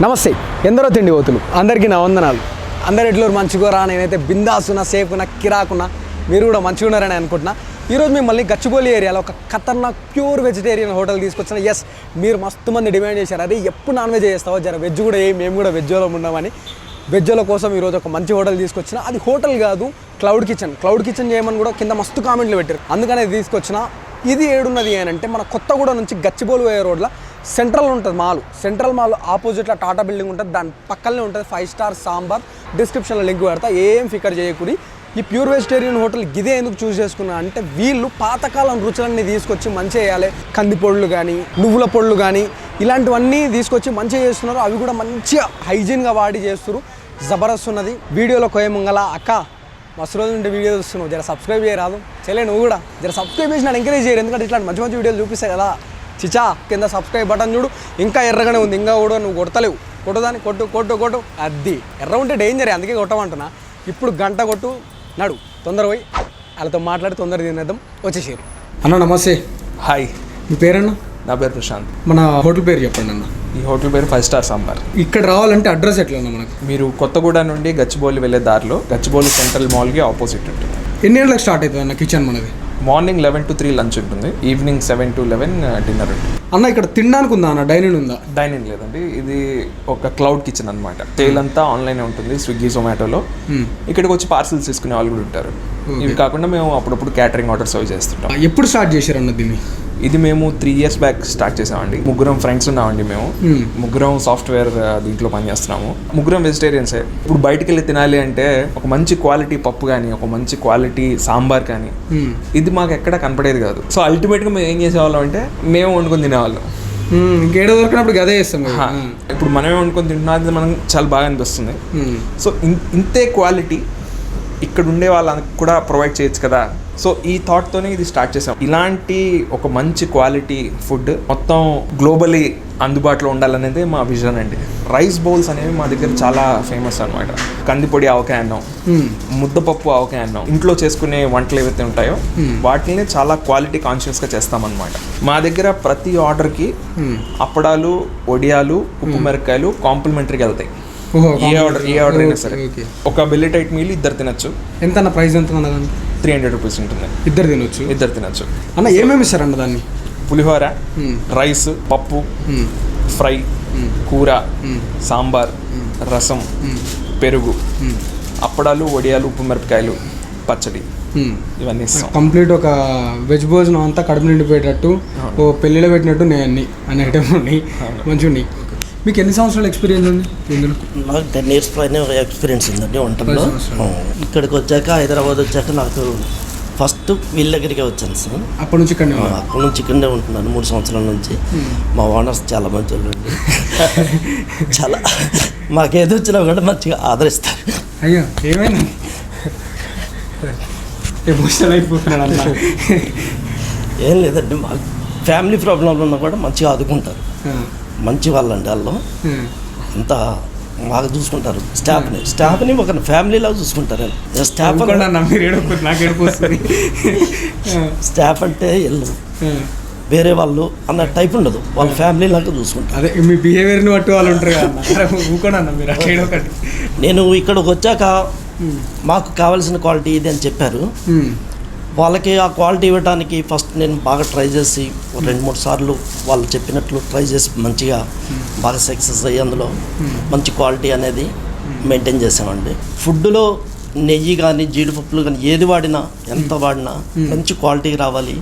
నమస్తే ఎందరో తిండి పోతులు అందరికీ నా వందనాలు. అందరు ఎట్లు మంచిగా నేనైతే బిందాసున్నా సేఫ్గా కిరాకున్నా మీరు కూడా మంచిగా ఉన్నారని అనుకుంటున్నా. ఈరోజు మిమ్మల్ని గచ్చిబౌలి ఏరియాలో ఒక ఖతర్నాక్ ప్యూర్ వెజిటేరియన్ హోటల్ తీసుకొచ్చిన. ఎస్, మీరు మస్తు మంది డిమాండ్ చేశారు, అదే ఎప్పుడు నాన్ వెజ్ చేస్తావో జర వెజ్ కూడా మేము కూడా వెజ్జోలో ఉన్నామని. వెజ్జోల కోసం ఈరోజు ఒక మంచి హోటల్ తీసుకొచ్చిన. అది హోటల్ కాదు, క్లౌడ్ కిచెన్ చేయమని కూడా కింద మస్తు కామెంట్లు పెట్టారు, అందుకనే తీసుకొచ్చిన. ఇది ఏడున్నది అంటే మన కొత్తగూడ నుంచి గచ్చిబౌలి పోయే రోడ్లో సెంట్రల్ ఉంటుంది సెంట్రల్ మాల్ ఆపోజిట్లో టాటా బిల్డింగ్ ఉంటుంది, దాని పక్కనే ఉంటుంది 5 స్టార్ సాంబార్. డిస్క్రిప్షన్లో లింక్ పెడతా, ఏం ఫికర్ చేయకూరి. ఈ ప్యూర్ వెజిటేరియన్ హోటల్ గిదే ఎందుకు చూస్ చేసుకున్నా అంటే వీళ్ళు పాతకాలం రుచులన్నీ తీసుకొచ్చి మంచిగా చేయాలి. కంది పొడులు కానీ నువ్వుల పొడులు కానీ ఇలాంటివన్నీ తీసుకొచ్చి మంచిగా చేస్తున్నారు. అవి కూడా మంచిగా హైజీన్గా వాడి చేస్తున్నారు. జబర్దస్త్ ఉన్నది. వీడియోలో కోయమంగళ అక్క మస్తు రోజు నుండి వీడియో చూస్తున్నావు, జర సబ్స్క్రైబ్ చేయరాదు. చెల్లె నువ్వు కూడా జర సబ్స్క్రైబ్ చేసి నన్ను ఎంకరేజ్ చేయరు, ఎందుకంటే ఇట్లాంటి మంచి మంచి వీడియోలు చూపిస్తాయి కదా. చిచా కింద సబ్స్క్రైబ్ బటన్ చూడు, ఇంకా ఎర్రగానే ఉంది, ఇంకా కూడా నువ్వు కొడతలేవు. కొట్టుదాన్ని కొట్టు అది ఎర్ర ఉంటే డేంజరే, అందుకే కొట్టమంటున్నా. ఇప్పుడు గంట కొట్టు, నడు తొందర పోయి వాళ్ళతో మాట్లాడి తొందర తినేద్దాం. వచ్చేసారు అన్న. నమస్తే. హాయ్, మీ పేరన్నా? నా పేరు ప్రశాంత్. మన హోటల్ పేరు చెప్పండి అన్న. ఈ హోటల్ పేరు 5 స్టార్ సాంబార్. ఇక్కడ రావాలంటే అడ్రస్ ఎట్లా ఉన్నా మనకు? మీరు కొత్తగూడ నుండి గచ్చిబౌలి వెళ్ళే దారిలో గచ్చిబౌలి సెంట్రల్ మాల్కి ఆపోజిట్ ఉంటుంది. ఎన్ని గంటలకు స్టార్ట్ అవుతుంది అన్న కిచెన్ మనది? మార్నింగ్ 11 to 3 లంచ్ ఉంటుంది, ఈవినింగ్ 7 to 11 డిన్నర్ ఉంటుంది. అన్న ఇక్కడ తినడానికి ఉందా అన్న? డైనింగ్ ఉందా? డైనింగ్ లేదండి, ఇది ఒక క్లౌడ్ కిచెన్ అనమాట. సేల్ అంతా ఆన్లైన్ ఉంటుంది, స్విగ్గీ జొమాటోలో. ఇక్కడికి వచ్చి పార్సల్స్ తీసుకునే వాళ్ళు కూడా ఉంటారు. ఇవి కాకుండా మేము అప్పుడప్పుడు క్యాటరింగ్ ఆర్డర్ సర్వ్ చేస్తుంటాం. ఎప్పుడు స్టార్ట్ చేశారు అన్న దీన్ని? ఇది మేము 3 years బ్యాక్ స్టార్ట్ చేసామండి. ముగ్గురం ఫ్రెండ్స్ ఉన్నామండి మేము. ముగ్గురం సాఫ్ట్వేర్ దీంట్లో పనిచేస్తున్నాము. ముగ్గురం వెజిటేరియన్సే. ఇప్పుడు బయటికి వెళ్ళి తినాలి అంటే ఒక మంచి క్వాలిటీ పప్పు కానీ, ఒక మంచి క్వాలిటీ సాంబార్ కానీ ఇది మాకు ఎక్కడ కనపడేది కాదు. సో అల్టిమేట్గా మేము ఏం చేసేవాళ్ళం అంటే మేము వండుకొని తినేవాళ్ళం. ఇంకేడో దొరికినప్పుడు అదే చేస్తాం. ఇప్పుడు మనమే వండుకొని తింటున్నది మనకు చాలా బాగా అనిపిస్తుంది. సో ఇంతే క్వాలిటీ ఇక్కడ ఉండే వాళ్ళకి కూడా ప్రొవైడ్ చేయొచ్చు కదా. సో ఈ థాట్తోనే ఇది స్టార్ట్ చేసాం. ఇలాంటి ఒక మంచి క్వాలిటీ ఫుడ్ మొత్తం గ్లోబలీ అందుబాటులో ఉండాలనేది మా విజన్ అండి. రైస్ బౌల్స్ అనేవి మా దగ్గర చాలా ఫేమస్ అనమాట. కందిపొడి ఆవకాయ అన్నం, ముద్దపప్పు ఆవకాయ అన్నం, ఇంట్లో చేసుకునే వంటలు ఏవైతే ఉంటాయో వాటిని చాలా క్వాలిటీ కాన్షియస్గా చేస్తామన్నమాట. మా దగ్గర ప్రతి ఆర్డర్కి అప్పడాలు, వడియాలు, ఉప్పు మిరపకాయలు కాంప్లిమెంటరీగా వెళ్తాయి. ఏ ఆర్డర్ అయినా సరే. ఒక బెల్లి టైట్ మీల్ ఇద్దరు తినచ్చు. ఎంత అన్న ప్రైస్ ఎంత? 300 రూపీస్ ఉంటుంది. ఇద్దరు తినచ్చు అన్న. ఏమేమి ఇస్తారు అన్న దాన్ని? పులిహోర, రైస్, పప్పు, ఫ్రై, కూర, సాంబార్, రసం, పెరుగు, అప్పడాలు, వడియాలు, ఉప్పు మిరపకాయలు, పచ్చడి, ఇవన్నీ ఇస్తాం. కంప్లీట్ ఒక వెజ్ భోజనం అంతా కడుపు నిండిపోయేటట్టు, ఓ పెళ్ళిలో పెట్టినట్టు అన్ని అనే ఐటమ్ ఉన్నాయి, మంచిగా ఉన్నాయి. మీకు ఎన్ని సంవత్సరాల ఎక్స్పీరియన్స్ ఉంది ఇందులో? నాకు 10 years పైన ఎక్స్పీరియన్స్ ఉందండి వంటల్లో. ఇక్కడికి వచ్చాక, హైదరాబాద్ వచ్చాక నాకు ఫస్ట్ వీళ్ళ దగ్గరికి వచ్చాను సార్. అప్పటి నుంచి ఇక్కడనే ఉంటున్నాను 3 సంవత్సరాల నుంచి. మా ఓనర్స్ చాలా మంచి వాళ్ళండి. చాలా మాకేదో వచ్చినా కూడా మంచిగా ఆదరిస్తారు. అయ్యో ఏమైనా ఎమోషనల్ అయిపోతున్నాడు అన్న. ఏం లేదండి, మా ఫ్యామిలీ ప్రాబ్లంలు ఉన్నా కూడా మంచిగా ఆదుకుంటారు. మంచి వాళ్ళండి వాళ్ళు. అంతా బాగా చూసుకుంటారు. స్టాఫ్ని ఒక ఫ్యామిలీలా చూసుకుంటారు. స్టాఫ్ అంటే ఇల్లు వేరే వాళ్ళు అన్న టైప్ ఉండదు, వాళ్ళ ఫ్యామిలీ లాగా చూసుకుంటారు. అదే మీ బిహేవియర్ని బట్టి వాళ్ళు ఉంటారు. నేను ఇక్కడికి వచ్చాక మాకు కావాల్సిన క్వాలిటీ ఇది అని చెప్పారు. వాళ్ళకి ఆ క్వాలిటీ ఇవ్వడానికి ఫస్ట్ నేను బాగా ట్రై చేసి 2-3 సార్లు వాళ్ళు చెప్పినట్లు ట్రై చేసి మంచిగా బాగా సక్సెస్ అయ్యి అందులో మంచి క్వాలిటీ అనేది మెయింటైన్ చేసామండి. ఫుడ్లో నెయ్యి కానీ, జీడిపప్పులు కానీ ఏది వాడినా, ఎంత వాడినా మంచి క్వాలిటీ రావాలి.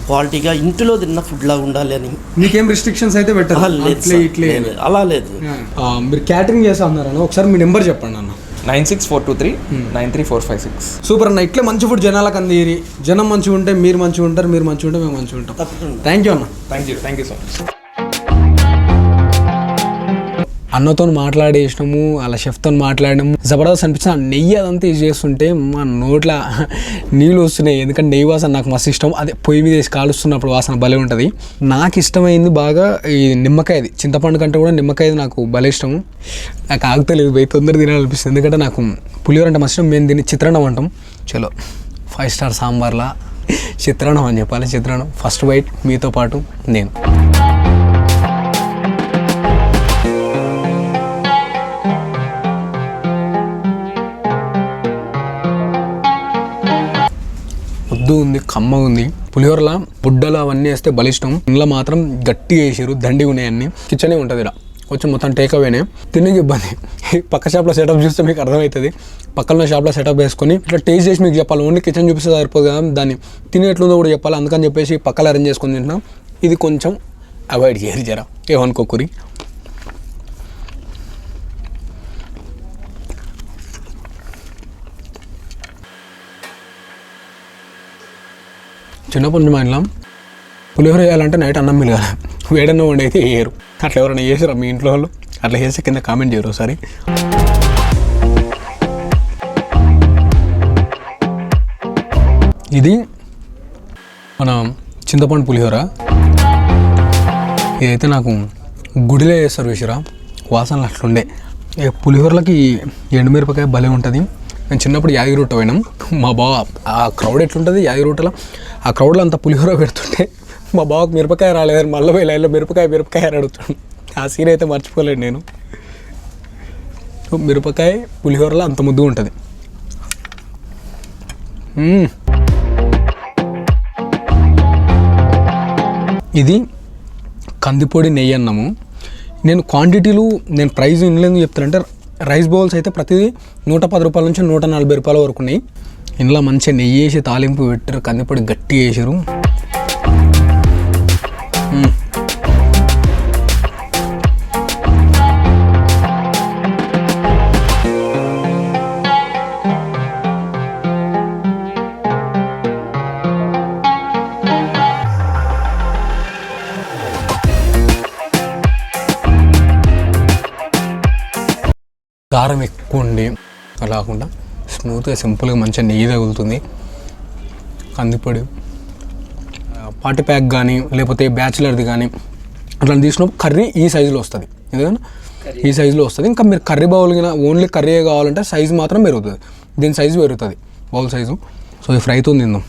క్వాలిటీగా ఇంటిలో తిన్న ఫుడ్ లాగా ఉండాలి అని. మీకేం రిస్ట్రిక్షన్స్ అయితే పెట్టాలి? అలా లేదు. మీరు క్యాటరింగ్ చేస్తా ఉన్నారని ఒకసారి మీ నెంబర్ చెప్పండి అన్న. 9643393456. సూపర్ అన్న. ఇట్లే మంచి ఫుడ్ జనాలకు అందిరి. జనం మంచిగా ఉంటే మీరు మంచిగా ఉంటారు, మీరు మంచిగా ఉంటే మేము మంచిగా ఉంటాం. థ్యాంక్ యూ అన్న. Thank you so much. అన్నతో మాట్లాడేసినాము, అలా షెఫ్తో మాట్లాడినాము, జబర్దస్త్ అనిపించిన నెయ్యి అదంతా ఇది చేస్తుంటే మా నోట్ల నీళ్ళు వస్తున్నాయి. ఎందుకంటే నెయ్యి వాసన నాకు మస్తు ఇష్టం. అదే పొయ్యి మీద వేసి కాలుస్తున్నప్పుడు వాసన భలే ఉంటుంది. నాకు ఇష్టమైంది బాగా ఈ నిమ్మకాయది, చింతపండు కంటే కూడా నిమ్మకాయది నాకు భలే ఇష్టము. నాకు ఆగుతలేదు, పోయి తొందర తినాలనిపిస్తుంది. ఎందుకంటే నాకు పులిహోర అంటే మస్తు ఇష్టం. మేము దీన్ని చిత్రాన్నం అంటాం. చలో 5 స్టార్ సాంబార్లా చిత్రాన్నం అని చెప్పాలి. చిత్రాన్నం ఫస్ట్ బైట్ మీతో పాటు నేను. ముద్దు ఉంది, కమ్మ ఉంది. పులిహోరలా బుడ్డలు అవన్నీ వేస్తే బలిష్టం. ఇంట్లో మాత్రం గట్టిగా వేసారు, దండిగా ఉన్నాయి అన్ని. కిచెనే ఉంటుంది ఇక్కడ, కొంచెం మొత్తం టేక్ అవేనే. తినేకి ఇబ్బంది. పక్క షాప్లో సెటప్ చూస్తే మీకు అర్థమవుతుంది. పక్కన షాప్లో సెటప్ వేసుకొని ఇట్లా టేస్ట్ చేసి మీకు చెప్పాలి. ఓన్లీ కిచెన్ చూపిస్తే సరిపోదు కదా, దాన్ని తినేట్లుందో కూడా చెప్పాలి. అందుకని చెప్పేసి పక్కన అరేంజ్ చేసుకొని తింటున్నాం. ఇది కొంచెం అవాయిడ్ చేయరు జరా, ఏమనుకోకురి. చిన్నప్పటి నుంచి మా ఇంట్లో పులిహోర వేయాలంటే నైట్ అన్నం మిలగాలి, వేడన్నం వండి అయితే వేయరు. అట్లా ఎవరైనా చేసారా మీ ఇంట్లో వాళ్ళు? అట్లా చేస్తే కింద కామెంట్ చేయరు ఒకసారి. ఇది మన చింతపండు పులిహోర. ఇదైతే నాకు గుడిలో చేస్తారు చూసిరా, వాసనలు అట్లుండే. పులిహోరలకి ఎండుమిరపకాయ భలే ఉంటుంది. నేను చిన్నప్పుడు యాదగిరిగుట్ట పోయినాం. మా బావ ఆ క్రౌడ్ ఎట్లుంటుంది యాదగిరిగుట్టలో, ఆ క్రౌడ్లో అంత పులిహోర పెడుతుంటే మా బావకు మిరపకాయ రాలేదని మళ్ళీ పోయి లైన్లో మిరపకాయ అని అడుగుతాడు. ఆ సీన్ అయితే మర్చిపోలేడు నేను. మిరపకాయ పులిహోరలో అంత ముద్దుగా ఉంటుంది. ఇది కందిపొడి నెయ్యి అన్నము. నేను క్వాంటిటీలు నేను ప్రైస్ ఇన్లేదు చెప్తానంటే, రైస్ బౌల్స్ అయితే ప్రతిదీ 110 రూపాయల నుంచి 140 రూపాయల వరకు ఉన్నాయి. ఇంట్లో మంచిగా నెయ్యి వేసి తాలింపు పెట్టారు, కందిపొడి గట్టి వేసారు. కారం ఎక్కువ ఉండి అలా కాకుండా స్మూత్గా సింపుల్గా మంచిగా నెయ్యి తగులుతుంది. కందిపొడి పార్టీ ప్యాక్ కానీ లేకపోతే బ్యాచిలర్ది కానీ అట్లా తీసుకున్నప్పుడు కర్రీ ఈ సైజులో వస్తుంది. ఎందుకంటే ఈ సైజులో వస్తుంది. ఇంకా మీరు కర్రీ బౌల్ కింద ఓన్లీ కర్రీ కావాలంటే సైజు మాత్రం పెరుగుతుంది, దీని సైజు పెరుగుతుంది, బౌల్ సైజు. సో ఈ ఫ్రైతో తిందాం.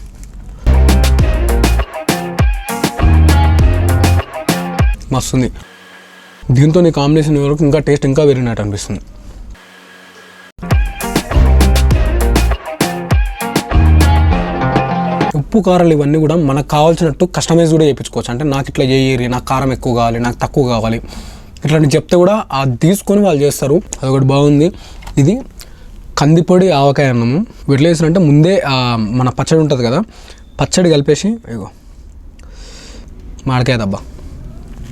మస్తుంది. దీంతో నీ కాంబినేషన్ వరకు ఇంకా టేస్ట్ ఇంకా పెరిగినట్టు అనిపిస్తుంది. ఉప్పు కారాలు ఇవన్నీ కూడా మనకు కావాల్సినట్టు కస్టమైజ్ కూడా చేయించుకోవచ్చు. అంటే నాకు ఇట్లా చేయరి, నాకు కారం ఎక్కువ కావాలి, నాకు తక్కువ కావాలి, ఇట్లా నేను చెప్తే కూడా అది తీసుకొని వాళ్ళు చేస్తారు. అదొకటి బాగుంది. ఇది కందిపొడి ఆవకాయ అన్నము. వీటిలో వేసినంటే ముందే మన పచ్చడి ఉంటుంది కదా, పచ్చడి కలిపేసి ఇగో మామిడికాయ దబ్బా.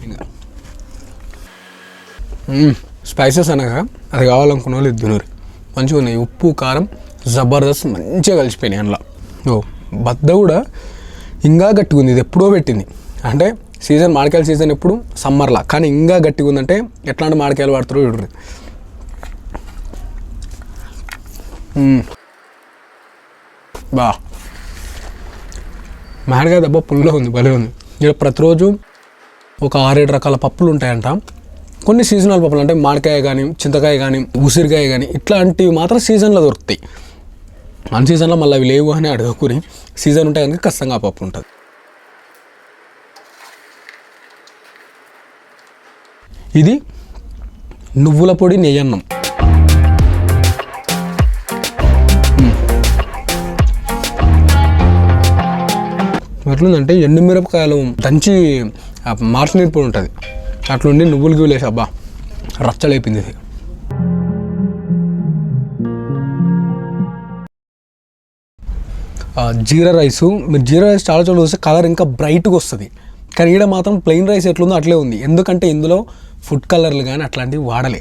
ఇంకా స్పైసెస్ అనగా అది కావాలనుకున్న వాళ్ళు ఇద్దరు మంచిగా ఉన్నాయి. ఉప్పు కారం జబర్దస్త్ మంచిగా కలిసిపోయినాయి అందులో. బద్ద కూడా ఇంకా గట్టిగా ఉంది. ఇది ఎప్పుడో పెట్టింది అంటే సీజన్, మామిడికాయల సీజన్ ఎప్పుడు సమ్మర్లా, కానీ ఇంకా గట్టిగా ఉందంటే ఎట్లాంటి మామిడికాయలు వాడుతారో చూడండి. బా మామిడికాయ దెబ్బ పుల్లో ఉంది, భలే ఉంది. ఇక్కడ ప్రతిరోజు ఒక 6-7 రకాల పప్పులు ఉంటాయంట. కొన్ని సీజనల్ పప్పులు అంటే మామిడికాయ కానీ, చింతకాయ కానీ, ఉసిరికాయ కానీ ఇట్లాంటివి మాత్రం సీజన్లో దొరుకుతాయి. అన్ సీజన్లో మళ్ళీ అవి లేవు అని అడగకూరి, సీజన్ ఉంటే కనుక ఖచ్చితంగా పప్పు ఉంటుంది. ఇది నువ్వుల పొడి నెయ్యన్నం. ఎట్లుందంటే ఎండుమిరపకాయలు దంచి మార్చినీరు పొడి ఉంటుంది, అట్లుండి నువ్వులు గివ్వులేసి అబ్బా రచ్చలేపింది ఇది. జీరా రైసు, మీరు జీరా రైస్ చాలా చోట్ల చూస్తే కలర్ ఇంకా బ్రైట్గా వస్తుంది, కానీ ఈడ మాత్రం ప్లెయిన్ రైస్ ఎట్లుందో అట్లే ఉంది. ఎందుకంటే ఇందులో ఫుడ్ కలర్లు కానీ అట్లాంటివి వాడలే.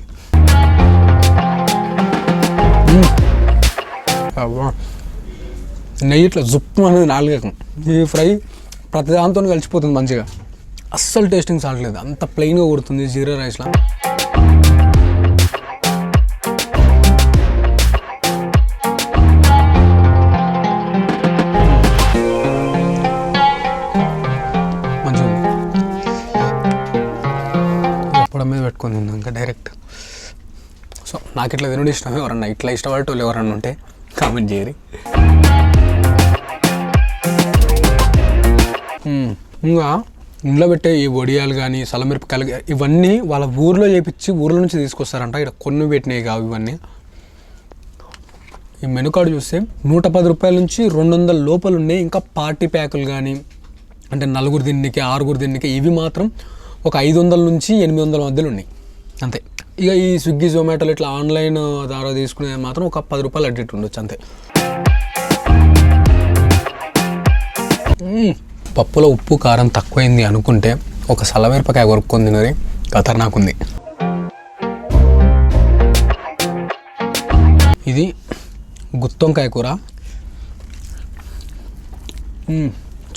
నెయ్యి ఇట్లా జుప్పు అనేది నాలుగేకం. ఈ ఫ్రై ప్రతి దాంతో కలిసిపోతుంది మంచిగా, అస్సలు టేస్టింగ్ చాలట్లేదు, అంత ప్లెయిన్గా కొడుతుంది జీరా రైస్లో. మీద పెట్టుకొని తిందాం ఇంకా డైరెక్ట్. సో నాకు ఇట్లా తినడం ఇష్టం. ఎవరన్నా ఇట్లా ఇష్టపడేటోళ్ళు ఎవరన్నా ఉంటే కామెంట్ చేయరు. ఇంకా ఇంట్లో పెట్టే ఈ వడియాలు కానీ సలమిరపకాయలు ఇవన్నీ వాళ్ళ ఊర్లో చేపించి ఊర్లో నుంచి తీసుకొస్తారంట. ఇక్కడ కొన్ని పెట్టినాయి కావు ఇవన్నీ. ఈ మెనూ కార్డు చూస్తే 110 రూపాయల నుంచి 200 లోపలు ఉన్నాయి. ఇంకా పార్టీ ప్యాకులు కానీ అంటే 4 తిన్నికి 6 తిన్నికి ఇవి మాత్రం ఒక 500 నుంచి 800 మధ్యలో ఉన్నాయి అంతే. ఇక ఈ స్విగ్గీ జొమాటోలు ఇట్లా ఆన్లైన్ ద్వారా తీసుకునేది మాత్రం ఒక 10 రూపాయలు అడ్జెట్ ఉండొచ్చు అంతే. పప్పులో ఉప్పు కారం తక్కువైంది అనుకుంటే ఒక సల్లమిరపకాయ కొరుక్కొని తినది ఖతర్నాకుంది. ఇది గుత్తొంకాయ కూర.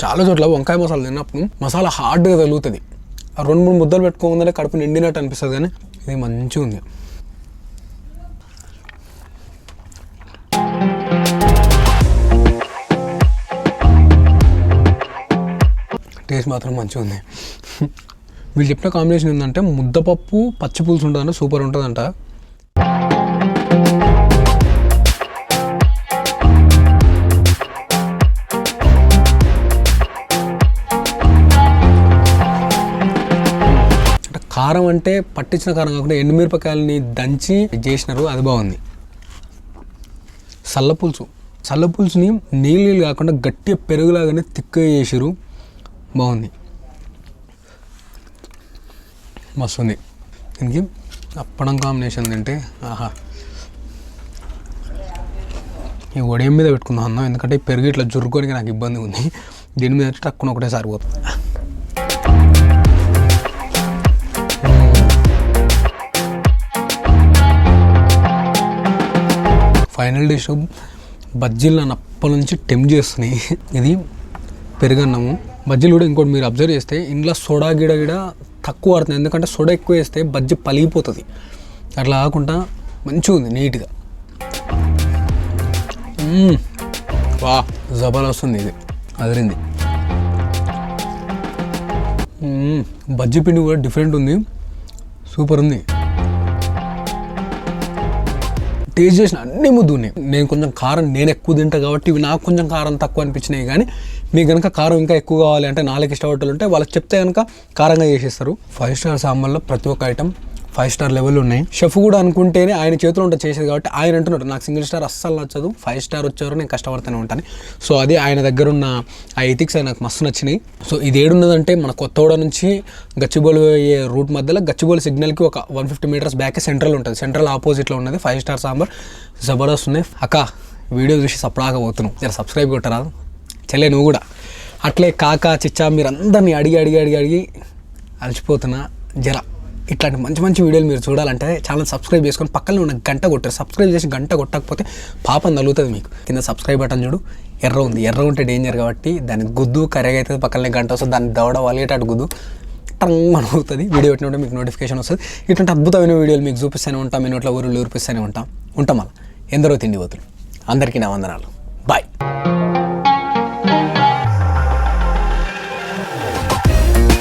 చాలా చోట్ల వంకాయ మసాలా తిన్నప్పుడు మసాలా హార్డ్గా తగులుతుంది. 2-3 ముద్దలు పెట్టుకోగానే కడుపు నిండినట్టు అనిపిస్తుంది, కానీ ఇది మంచిగా ఉంది. టేస్ట్ మాత్రం మంచిగా ఉంది. వీళ్ళు చెప్పిన కాంబినేషన్ ఏంటంటే ముద్దపప్పు పచ్చి పులుసు ఉంటుందంటే సూపర్ ఉంటుందంట. కారం అంటే పట్టించిన కారం కాకుండా ఎండుమిరపకాయలని దంచి చేసినారు, అది బాగుంది. చల్లపులుసుని నీళ్ళు కాకుండా గట్టిగా పెరుగులాగానే తిక్కగా చేసారు, బాగుంది, మస్తు ఉంది. దీనికి అప్పడం కాంబినేషన్ తింటే ఆహా. ఈ వడియం మీద పెట్టుకుందాం అన్నాం, ఎందుకంటే పెరుగు ఇట్లా జురుకోనికి నాకు ఇబ్బంది ఉంది. దీని మీద టక్కున ఒకటేసారి పోతుంది. ఫైనల్ డిష్ బజ్జీలు నన్ను అప్పటి నుంచి టెంప్ట్ చేస్తున్నాయి. ఇది పెరుగన్నము. బజ్జీలు కూడా ఇంకోటి మీరు అబ్జర్వ్ చేస్తే ఇంట్లో సోడా గిడ తక్కువ పడుతుంది, ఎందుకంటే సోడా ఎక్కువ వేస్తే బజ్జీ పలిగిపోతుంది. అట్లా కాకుండా మంచిగా ఉంది, నీట్గా. వా జబర్దస్త్ ఉంది, ఇది అదిరింది. బజ్జీ పిండి కూడా డిఫరెంట్ ఉంది, సూపర్ ఉంది. టేస్ట్ చేసిన అన్ని ముద్దు ఉన్నాయి. నేను కొంచెం కారం నేను ఎక్కువ తింటా కాబట్టి ఇవి నాకు కొంచెం కారం తక్కువ అనిపించినాయి, కానీ మీకు కనుక కారం ఇంకా ఎక్కువ కావాలి అంటే 4 ఇష్టపడ్డలు ఉంటే వాళ్ళకి చెప్తే కనుక కారంగా చేసేస్తారు. 5 స్టార్ సాంబార్లో ప్రతి ఒక్క ఐటమ్ 5 స్టార్ లెవెల్ ఉన్నాయి. షెఫ్ కూడా అనుకుంటేనే ఆయన చేతిలో ఉంటే చేసేది కాబట్టి ఆయన అంటున్నాడు నాకు సింగిల్ స్టార్ అస్సలు నచ్చదు, 5 స్టార్ వచ్చారు నేను కష్టపడుతూనే ఉంటాను. సో అది ఆయన దగ్గర ఉన్న ఆ ఎథిక్స్ నాకు మస్తు నచ్చినాయి. సో ఇది ఏడున్నదంటే మన కొత్తగూడ నుంచి గచ్చిబౌలి అయ్యే రూట్ మధ్యలో గచ్చిబౌలి సిగ్నల్కి ఒక 150 మీటర్స్ బ్యాకే సెంట్రల్ ఉంటుంది. సెంట్రల్ ఆపోజిట్లో ఉన్నది 5 స్టార్ సాంబార్, జబర్దస్త్ ఉంది. అక్క వీడియో చూసి సప్లాగా పోతున్నావు, జర సబ్స్క్రైబ్ కొట్టరాదు చెల్లె నువ్వు కూడా. అట్లే కాకా చిచ్చా మీరు అందరినీ అడిగి అలసిపోతున్నా. జర ఇట్లాంటి మంచి వీడియోలు మీరు చూడాలంటే ఛానల్ సబ్స్క్రైబ్ చేసుకొని పక్కనే ఉన్న గంట కొట్టారు. సబ్స్క్రైబ్ చేసి గంట కొట్టకపోతే పాపం తగులుతుంది మీకు. కింద సబ్స్క్రైబ్ బటన్ చూడు, ఎర్ర ఉంది. ఎర్ర ఉంటే డేంజర్ కాబట్టి దాన్ని గుద్దు కరెగా అవుతుంది, పక్కనే గంట వస్తుంది, దాన్ని దవడ వాలేటట్టు గుద్దు టంగ్ అని అవుతుంది. వీడియో పెట్టినట్టు మీకు నోటిఫికేషన్ వస్తుంది. ఇట్లాంటి అద్భుతమైన వీడియోలు మీకు చూపిస్తూనే ఉంటాం, మీ నోట్లో ఊరిపిస్తూనే ఉంటాం. అలా ఎందరో తిండి పోతులు. అందరికీ నా వందనాలు.